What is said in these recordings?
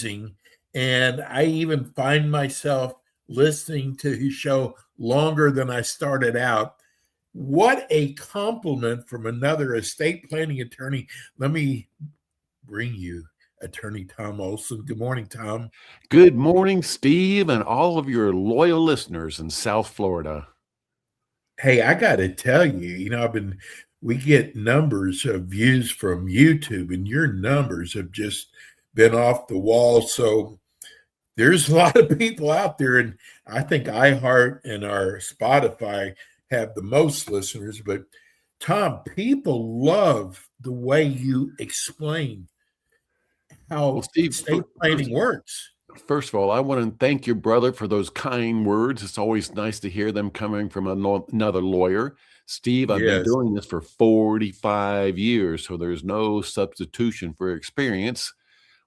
amazing. And I even find myself listening to his show longer than I started out. What a compliment from another estate planning attorney. Let me bring you Attorney Tom Olson. Good morning, Tom. Good morning, Steve, and all of your loyal listeners in South Florida. Hey, I got to tell you, we get numbers of views from YouTube, and your numbers have just been off the wall. So there's a lot of people out there, and I think iHeart and our Spotify have the most listeners. But Tom, people love the way you explain Well, how Steve, estate planning works. first of all, I want to thank your brother for those kind words. It's always nice to hear them coming from another lawyer. Steve, I've been Yes. doing this for 45 years, so there's no substitution for experience.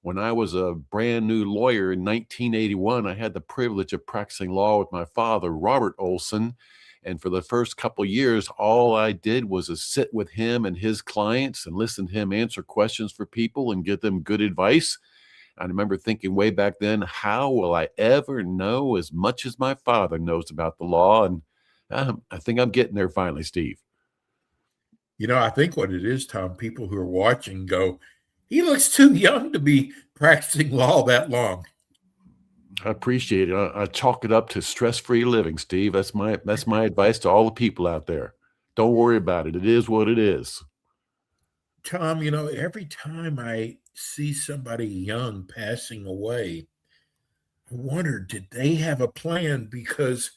When I was a brand new lawyer in 1981, I had the privilege of practicing law with my father, Robert Olson. And for the first couple of years, all I did was to sit with him and his clients and listen to him answer questions for people and give them good advice. I remember thinking way back then, how will I ever know as much as my father knows about the law? And I think I'm getting there finally, Steve. I think what it is, Tom, people who are watching go, he looks too young to be practicing law that long. I appreciate it. I chalk it up to stress-free living, Steve. That's my advice to all the people out there. Don't worry about it. It is what it is. Tom, every time I see somebody young passing away, I wonder, did they have a plan? Because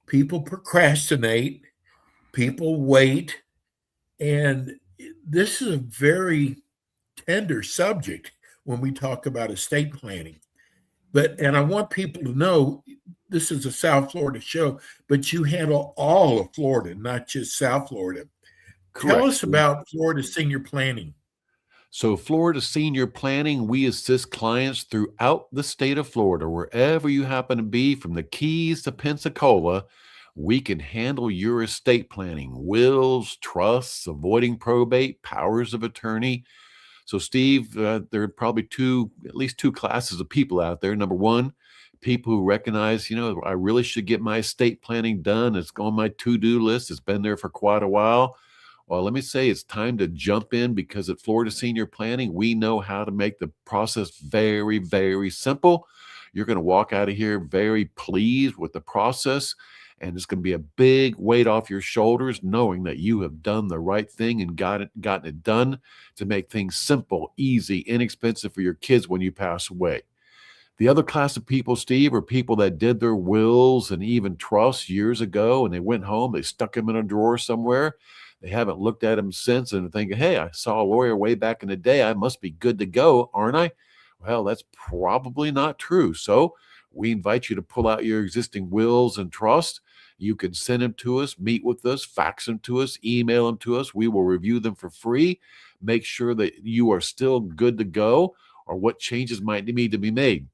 people procrastinate, people wait, and this is a very tender subject when we talk about estate planning. And I want people to know this is a South Florida show, but you handle all of Florida, not just South Florida. Tell Correct, us Steve. about Florida senior planning. So, Florida Senior Planning, we assist clients throughout the state of Florida, wherever you happen to be, from the Keys to Pensacola. We can handle your estate planning, wills, trusts, avoiding probate, powers of attorney. So, Steve, there are probably at least two classes of people out there. Number one, people who recognize, I really should get my estate planning done. It's on my to-do list. It's been there for quite a while. Well, let me say it's time to jump in, because at Florida Senior Planning, we know how to make the process very, very simple. You're going to walk out of here very pleased with the process, and it's going to be a big weight off your shoulders knowing that you have done the right thing and gotten it done to make things simple, easy, inexpensive for your kids when you pass away. The other class of people, Steve, are people that did their wills and even trusts years ago, and they went home, they stuck them in a drawer somewhere. They haven't looked at them since, and thinking, hey, I saw a lawyer way back in the day. I must be good to go, aren't I? Well, that's probably not true. So we invite you to pull out your existing wills and trusts. You can send them to us, meet with us, fax them to us, email them to us. We will review them for free. Make sure that you are still good to go, or what changes might need to be made.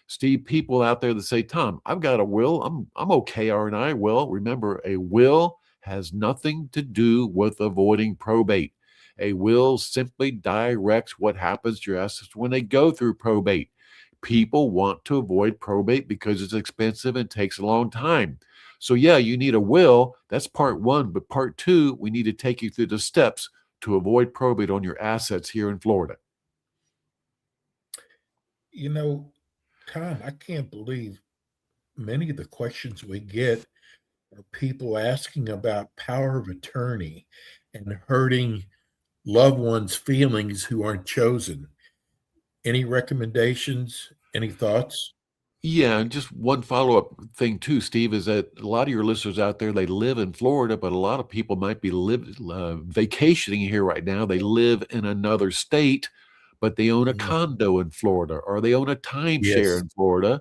Steve, people out there that say, Tom, I've got a will. I'm okay, aren't I? Well, remember, a will has nothing to do with avoiding probate. A will simply directs what happens to your assets when they go through probate. People want to avoid probate because it's expensive and takes a long time. So yeah, you need a will. That's part one. But part two, we need to take you through the steps to avoid probate on your assets here in Florida. Tom, I can't believe many of the questions we get are people asking about power of attorney and hurting loved ones' feelings who aren't chosen. Any recommendations? Any thoughts? Yeah, and just one follow-up thing too, Steve, is that a lot of your listeners out there, they live in Florida, but a lot of people might be vacationing here right now. They live in another state, but they own a Yeah. condo in Florida, or they own a timeshare Yes. in Florida.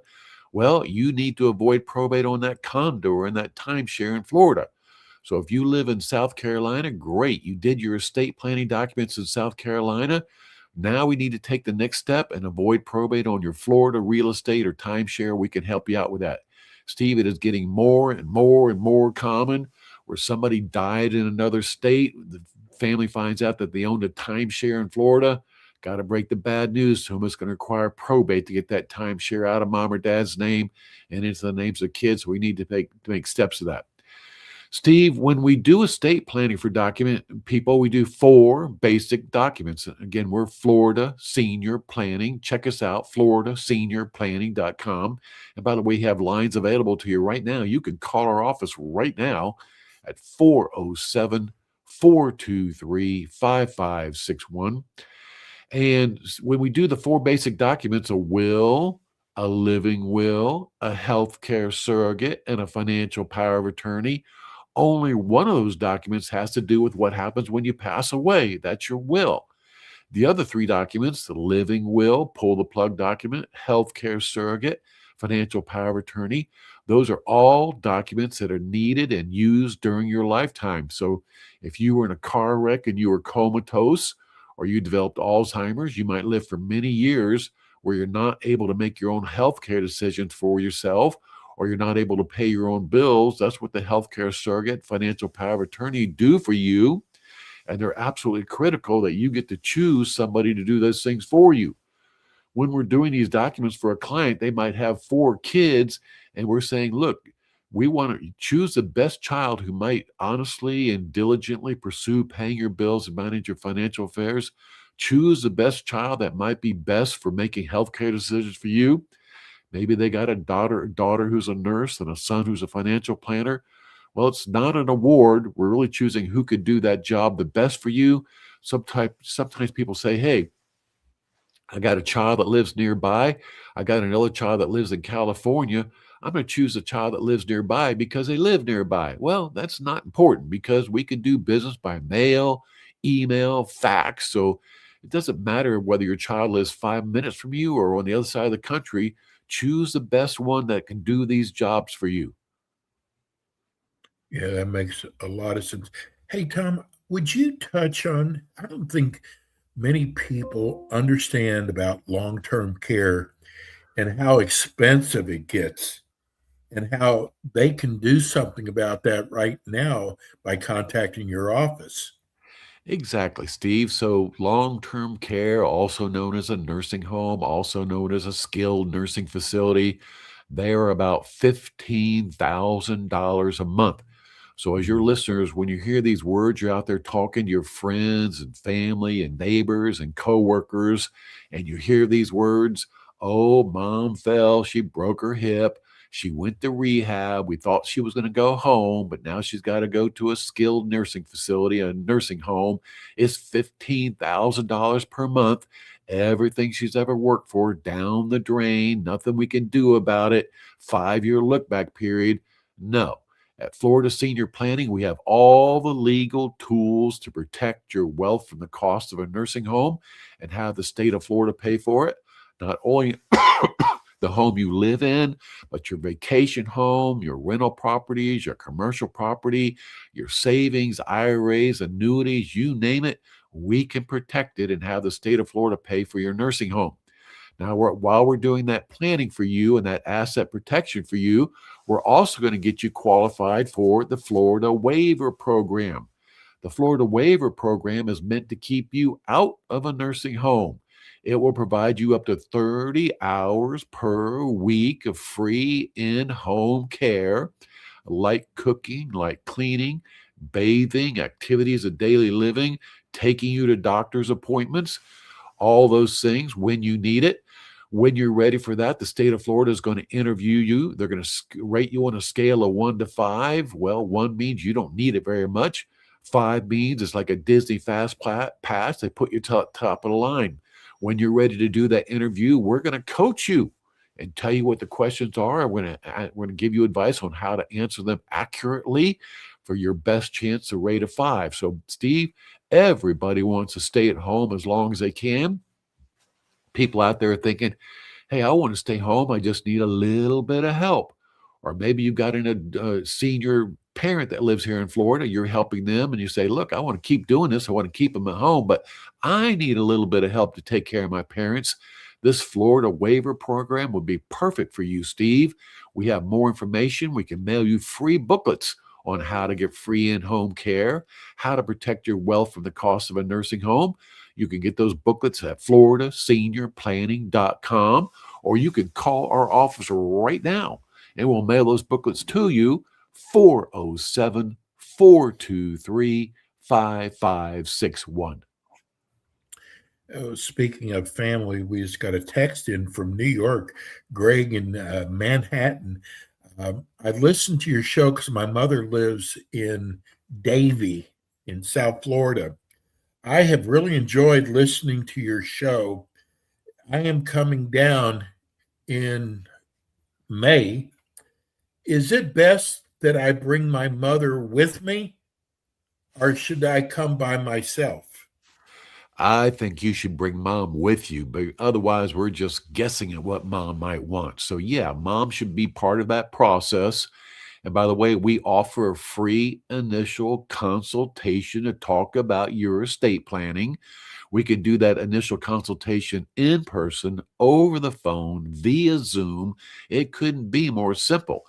Well, you need to avoid probate on that condo or in that timeshare in Florida. So if you live in South Carolina, great. You did your estate planning documents in South Carolina. Now we need to take the next step and avoid probate on your Florida real estate or timeshare. We can help you out with that. Steve, it is getting more and more and more common where somebody died in another state. The family finds out that they owned a timeshare in Florida. Got to break the bad news to them. It's going to require probate to get that timeshare out of mom or dad's name and into the names of kids. We need to make steps to that. Steve, when we do estate planning for document people, we do 4 basic documents. Again, we're Florida Senior Planning. Check us out, floridaseniorplanning.com. And by the way, we have lines available to you right now. You can call our office right now at 407 423 5561. And when we do the 4 basic documents, a will, a living will, a healthcare surrogate, and a financial power of attorney, only one of those documents has to do with what happens when you pass away. That's your will. The other 3 documents, the living will, pull the plug document, healthcare surrogate, financial power of attorney, those are all documents that are needed and used during your lifetime. So if you were in a car wreck and you were comatose or you developed Alzheimer's, you might live for many years where you're not able to make your own healthcare decisions for yourself, or you're not able to pay your own bills. That's what the healthcare surrogate, financial power of attorney do for you. And they're absolutely critical that you get to choose somebody to do those things for you. When we're doing these documents for a client, they might have 4 kids, and we're saying, look, we want to choose the best child who might honestly and diligently pursue paying your bills and manage your financial affairs. Choose the best child that might be best for making healthcare decisions for you. Maybe they got a daughter who's a nurse and a son who's a financial planner. Well, it's not an award. We're really choosing who could do that job the best for you. Sometimes people say, hey, I got a child that lives nearby. I got another child that lives in California. I'm going to choose a child that lives nearby because they live nearby. Well, that's not important because we can do business by mail, email, fax. So it doesn't matter whether your child lives 5 minutes from you or on the other side of the country. Choose the best one that can do these jobs for you. Yeah, that makes a lot of sense. Hey, Tom, would you touch on? I don't think many people understand about long term care and how expensive it gets and how they can do something about that right now by contacting your office. Exactly, Steve. So, long term care, also known as a nursing home, also known as a skilled nursing facility, they are about $15,000 a month. So, as your Mm. listeners, when you hear these words, you're out there talking to your friends and family and neighbors and coworkers, and you hear these words, oh, mom fell, she broke her hip. She went to rehab. We thought she was going to go home, but now she's got to go to a skilled nursing facility, a nursing home. It's $15,000 per month. Everything she's ever worked for down the drain. Nothing we can do about it. 5-year look back period. No. At Florida Senior Planning, we have all the legal tools to protect your wealth from the cost of a nursing home and have the state of Florida pay for it. Not only the home you live in, but your vacation home, your rental properties, your commercial property, your savings, IRAs, annuities, you name it, we can protect it and have the state of Florida pay for your nursing home. Now, while we're doing that planning for you and that asset protection for you, we're also going to get you qualified for the Florida Waiver Program. The Florida Waiver Program is meant to keep you out of a nursing home. It will provide you up to 30 hours per week of free in-home care, like cooking, like cleaning, bathing, activities of daily living, taking you to doctor's appointments, all those things when you need it. When you're ready for that, the state of Florida is going to interview you. They're going to rate you on a scale of 1 to 5. Well, 1 means you don't need it very much. 5 means it's like a Disney Fast Pass. They put you top of the line. When you're ready to do that interview, we're going to coach you and tell you what the questions are. We're going to give you advice on how to answer them accurately for your best chance to rate a 5. So, Steve, everybody wants to stay at home as long as they can. People out there are thinking, hey, I want to stay home. I just need a little bit of help. Or maybe you've got a senior parent that lives here in Florida. You're helping them and you say, look, I want to keep doing this. I want to keep them at home, but I need a little bit of help to take care of my parents. This Florida waiver program would be perfect for you, Steve. We have more information. We can mail you free booklets on how to get free in-home care, how to protect your wealth from the cost of a nursing home. You can get those booklets at floridaseniorplanning.com, or you can call our office right now and we'll mail those booklets to you. 407-423-5561. Oh, speaking of family, we just got a text in from New York, Greg in Manhattan. I listened to your show because my mother lives in Davie in South Florida. I have really enjoyed listening to your show. I am coming down in May. Is it best that I bring my mother with me, or should I come by myself? I think you should bring mom with you, but otherwise, we're just guessing at what mom might want. So, yeah, mom should be part of that process. And by the way, we offer a free initial consultation to talk about your estate planning. We can do that initial consultation in person, over the phone, via Zoom. It couldn't be more simple.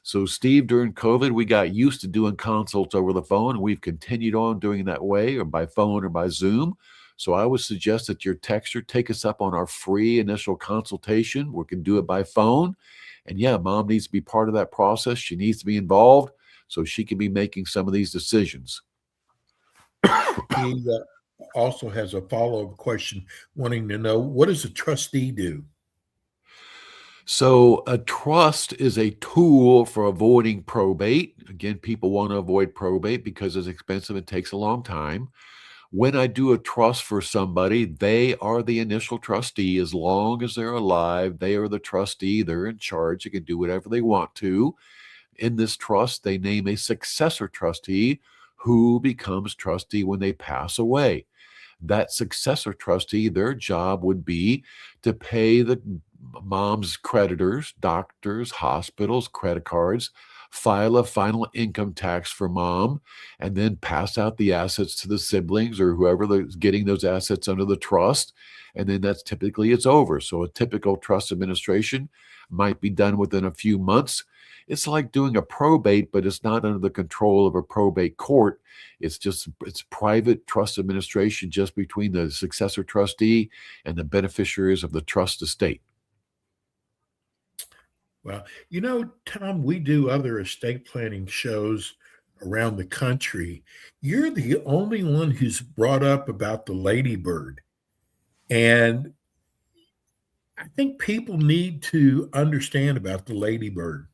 So, Steve, during COVID, we got used to doing consults over the phone, and we've continued on doing that way, or by phone or by Zoom. So, I would suggest that your texter take us up on our free initial consultation. We can do it by phone. And yeah, mom needs to be part of that process. She needs to be involved so she can be making some of these decisions. He also has a follow up question wanting to know, what does a trustee do? So, a trust is a tool for avoiding probate. Again, people want to avoid probate because it's expensive and takes a long time. When I do a trust for somebody, they are the initial trustee. As long as they're alive, they are the trustee. They're in charge. They can do whatever they want to. In this trust, they name a successor trustee who becomes trustee when they pass away. That successor trustee, their job would be to pay the mom's creditors, doctors, hospitals, credit cards, file a final income tax for mom, and then pass out the assets to the siblings or whoever is getting those assets under the trust. And then that's typically it's over. So a typical trust administration might be done within a few months. It's like doing a probate, but it's not under the control of a probate court. It's private trust administration just between the successor trustee and the beneficiaries of the trust estate. Well, Tom, we do other estate planning shows around the country. You're the only one who's brought up about the ladybird. And I think people need to understand about the ladybird.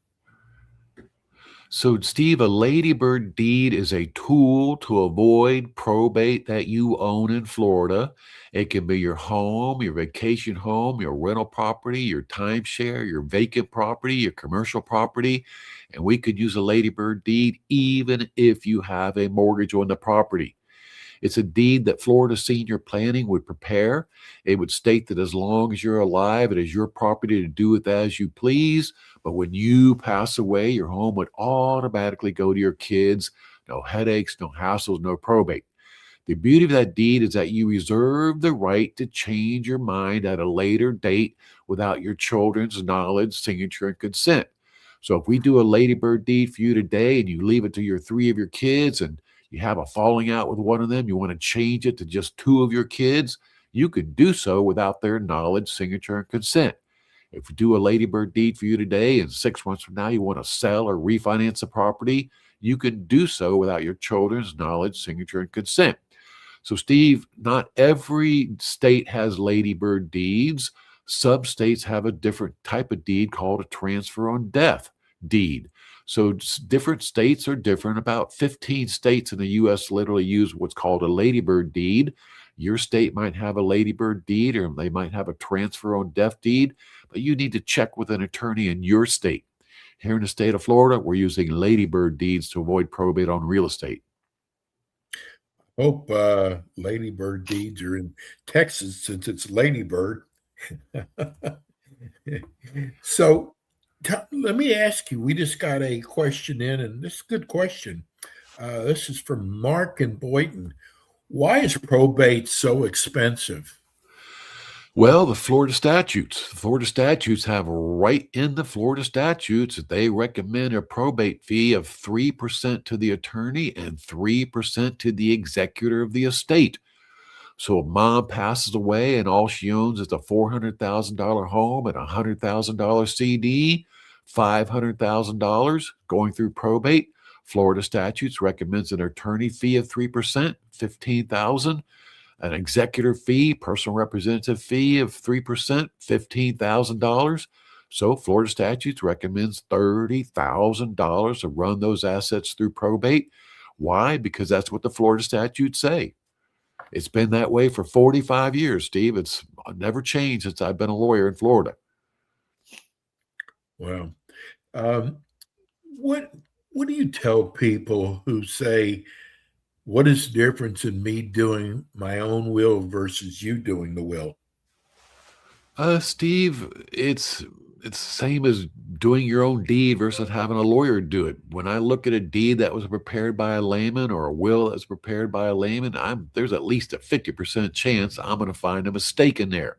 So, Steve, a ladybird deed is a tool to avoid probate that you own in Florida. It can be your home, your vacation home, your rental property, your timeshare, your vacant property, your commercial property. And we could use a ladybird deed even if you have a mortgage on the property. It's a deed that Florida Senior Planning would prepare. It would state that as long as you're alive, it is your property to do with as you please. But when you pass away, your home would automatically go to your kids. No headaches, no hassles, no probate. The beauty of that deed is that you reserve the right to change your mind at a later date without your children's knowledge, signature, and consent. So if we do a ladybird deed for you today and you leave it to your three of your kids and you have a falling out with one of them, you want to change it to just two of your kids, you could do so without their knowledge, signature, and consent. If we do a ladybird deed for you today and 6 months from now you want to sell or refinance a property, you can do so without your children's knowledge, signature, and consent. So, Steve, not every state has ladybird deeds. Some states have a different type of deed called a transfer on death deed. So different states are different. About 15 states in the U.S. literally use what's called a ladybird deed. Your state might have a ladybird deed, or they might have a transfer on death deed, but you need to check with an attorney in your state. Here in the state of Florida, we're using ladybird deeds to avoid probate on real estate. Hope ladybird deeds are in Texas since it's ladybird. So let me ask you, we just got a question in, and this is a good question. This is from Mark and Boynton. Why is probate so expensive? Well, the Florida statutes. The Florida statutes have right in the Florida statutes that they recommend a probate fee of 3% to the attorney and 3% to the executor of the estate. So if mom passes away and all she owns is a $400,000 home and a $100,000 CD, $500,000 going through probate, Florida statutes recommends an attorney fee of 3%, 15,000, an executor fee, personal representative fee of 3%, $15,000. So Florida statutes recommends $30,000 to run those assets through probate. Why? Because that's what the Florida statutes say. It's been that way for 45 years, Steve. It's never changed since I've been a lawyer in Florida. Wow. Um, what what do you tell people who say, what is the difference in me doing my own will versus you doing the will? Steve, it's the same as doing your own deed versus having a lawyer do it. When I look at a deed that was prepared by a layman or a will that's prepared by a layman, there's at least a 50% chance I'm going to find a mistake in there.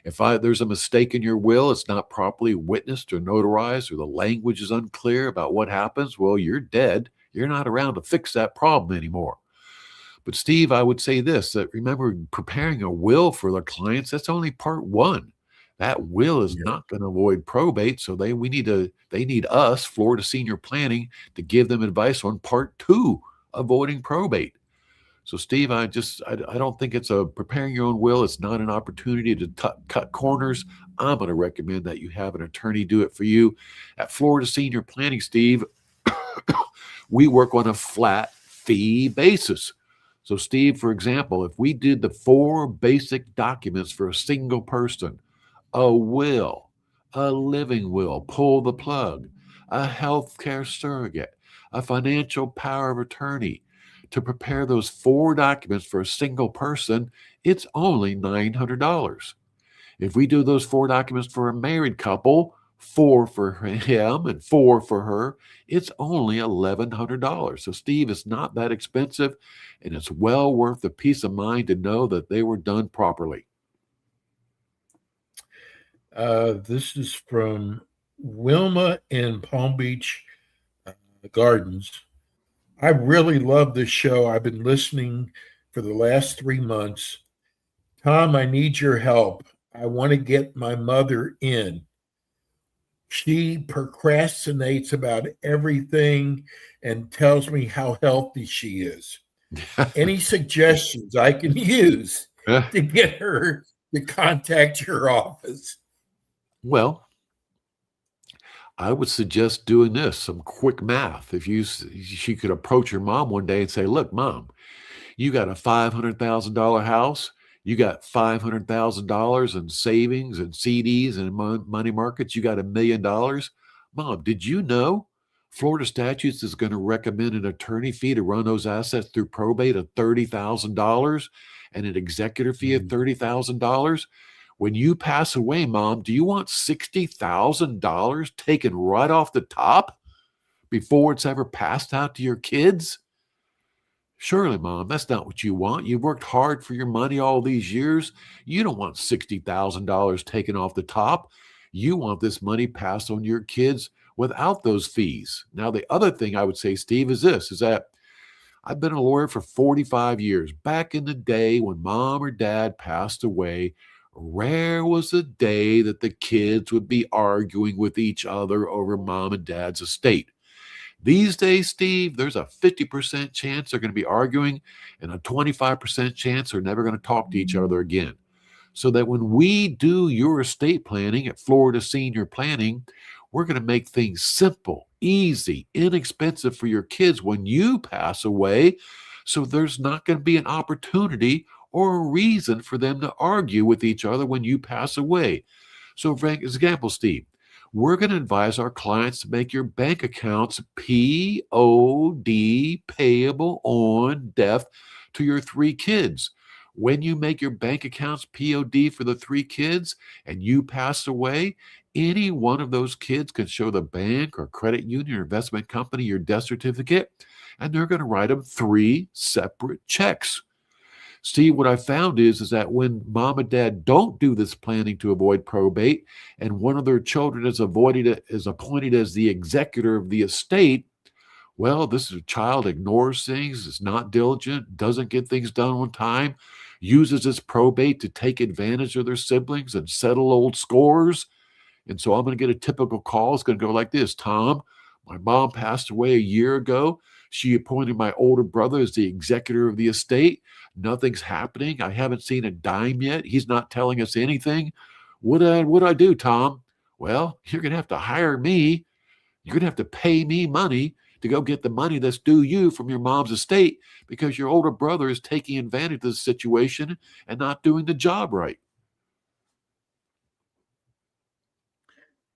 If there's a mistake in your will, it's not properly witnessed or notarized, or the language is unclear about what happens, well, you're dead. You're not around to fix that problem anymore. But Steve, I would say this, that remember, preparing a will for the clients, that's only part one. That will is Yeah. not going to avoid probate. So they need us, Florida Senior Planning, to give them advice on part two, avoiding probate. So Steve, I don't think it's a preparing your own will. It's not an opportunity to cut corners. I'm going to recommend that you have an attorney do it for you. At Florida Senior Planning, Steve, we work on a flat fee basis. So, Steve, for example, if we did the 4 basic documents for a single person, a will, a living will, pull the plug, a healthcare surrogate, a financial power of attorney, to prepare those 4 documents for a single person, it's only $900. If we do those 4 documents for a married couple, 4 for him and 4 for her, it's only $1,100. So, Steve, it's not that expensive, and it's well worth the peace of mind to know that they were done properly. This is from Wilma in Palm Beach Gardens. I really love this show. I've been listening for the last 3 months. Tom, I need your help. I want to get my mother in. She procrastinates about everything and tells me how healthy she is. Any suggestions I can use to get her to contact your office? Well, I would suggest doing this, some quick math. She could approach your mom one day and say, "Look, mom, you got a $500,000 house. You got $500,000 in savings and CDs and money markets. You got $1 million. Mom, did you know Florida statutes is going to recommend an attorney fee to run those assets through probate of $30,000 and an executor fee of $30,000? When you pass away, Mom, do you want $60,000 taken right off the top before it's ever passed out to your kids? Surely, Mom, that's not what you want. You've worked hard for your money all these years. You don't want $60,000 taken off the top. You want this money passed on to your kids without those fees." Now, the other thing I would say, Steve, is that I've been a lawyer for 45 years. Back in the day when mom or dad passed away, rare was the day that the kids would be arguing with each other over mom and dad's estate. These days, Steve, there's a 50% chance they're going to be arguing and a 25% chance they're never going to talk to each other again. So that when we do your estate planning at Florida Senior Planning, we're going to make things simple, easy, inexpensive for your kids when you pass away. So there's not going to be an opportunity or a reason for them to argue with each other when you pass away. So, for example, Steve, we're going to advise our clients to make your bank accounts POD, payable on death, to your 3 kids. When you make your bank accounts POD for the 3 kids and you pass away, any one of those kids can show the bank or credit union or investment company your death certificate, and they're going to write them 3 separate checks. Steve, what I found is that when mom and dad don't do this planning to avoid probate, and one of their children is appointed as the executor of the estate, well, this is a child ignores things, is not diligent, doesn't get things done on time. uses this probate to take advantage of their siblings and settle old scores. And so I'm going to get a typical call. It's going to go like this: Tom, my mom passed away a year ago. She appointed my older brother as the executor of the estate. Nothing's happening. I haven't seen a dime yet. He's not telling us anything. What do I do, Tom? Well, you're going to have to hire me. You're going to have to pay me money to go get the money that's due you from your mom's estate, because your older brother is taking advantage of the situation and not doing the job right.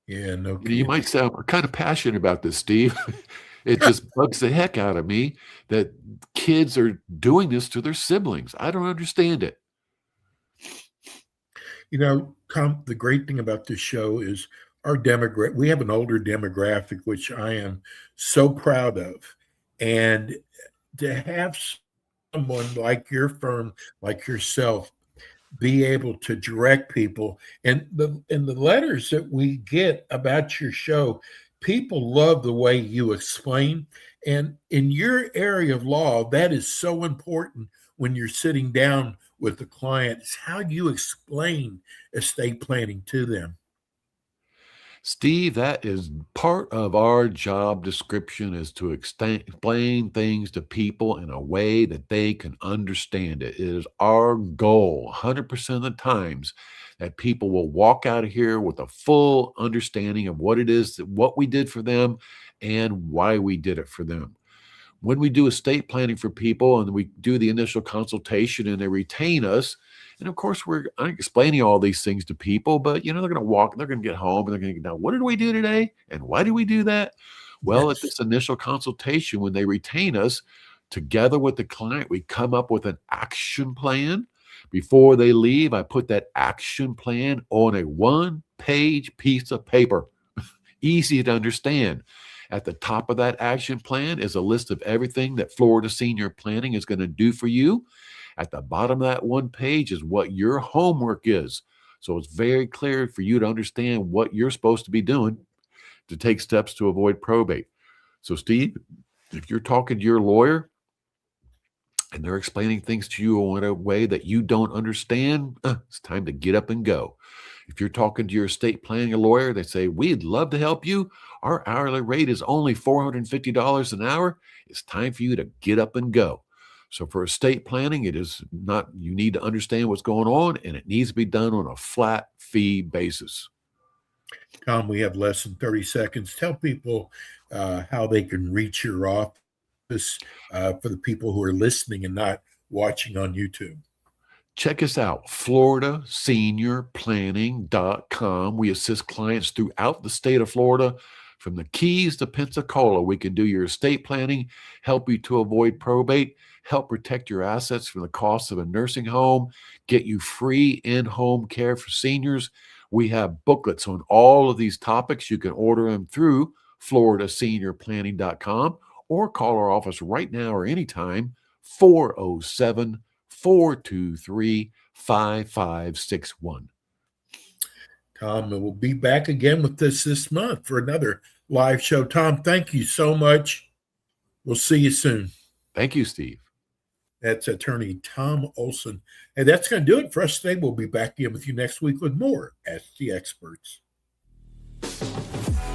Yeah, no You kidding. might say I'm kind of passionate about this, Steve. It just bugs the heck out of me that kids are doing this to their siblings. I don't understand it. Tom, the great thing about this show is our demographic. We have an older demographic, which I am so proud of. And to have someone like your firm, like yourself, be able to direct people, and the letters that we get about your show, people love the way you explain. And in your area of law, that is so important when you're sitting down with the client, is how you explain estate planning to them. Steve, that is part of our job description, is to explain things to people in a way that they can understand it. It is our goal 100% of the times that people will walk out of here with a full understanding of what it is, what we did for them and why we did it for them. When we do estate planning for people and we do the initial consultation and they retain us, and of course, I'm explaining all these things to people, but they're going to get home and they're going to go, now, what did we do today? And why did we do that? Well, at this initial consultation, when they retain us, together with the client, we come up with an action plan. Before they leave, I put that action plan on a one-page piece of paper, easy to understand. At the top of that action plan is a list of everything that Florida Senior Planning is going to do for you. At the bottom of that one page is what your homework is. So it's very clear for you to understand what you're supposed to be doing to take steps to avoid probate. So, Steve, if you're talking to your lawyer and they're explaining things to you in a way that you don't understand, it's time to get up and go. If you're talking to your estate planning lawyer, they say, we'd love to help you. Our hourly rate is only $450 an hour. It's time for you to get up and go. So for estate planning, it is not, you need to understand what's going on, and it needs to be done on a flat fee basis. Tom, we have less than 30 seconds. Tell people how they can reach your office for the people who are listening and not watching on YouTube. Check us out, FloridaSeniorPlanning.com. We assist clients throughout the state of Florida, from the Keys to Pensacola. We can do your estate planning, help you to avoid probate, help protect your assets from the cost of a nursing home, get you free in-home care for seniors. We have booklets on all of these topics. You can order them through FloridaSeniorPlanning.com or call our office right now or anytime, 407-423-5561. Tom, we'll be back again with this month for another live show. Tom, thank you so much. We'll see you soon. Thank you, Steve. That's attorney Tom Olson. And that's going to do it for us today. We'll be back again with you next week with more Ask the Experts.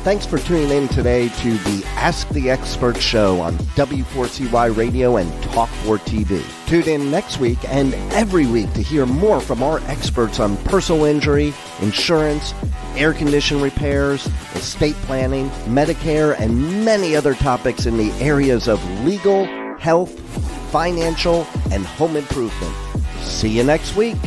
Thanks for tuning in today to the Ask the Expert show on W4CY Radio and Talk4 TV. Tune in next week and every week to hear more from our experts on personal injury, insurance, air condition repairs, estate planning, Medicare, and many other topics in the areas of legal, health, financial, and home improvement. See you next week.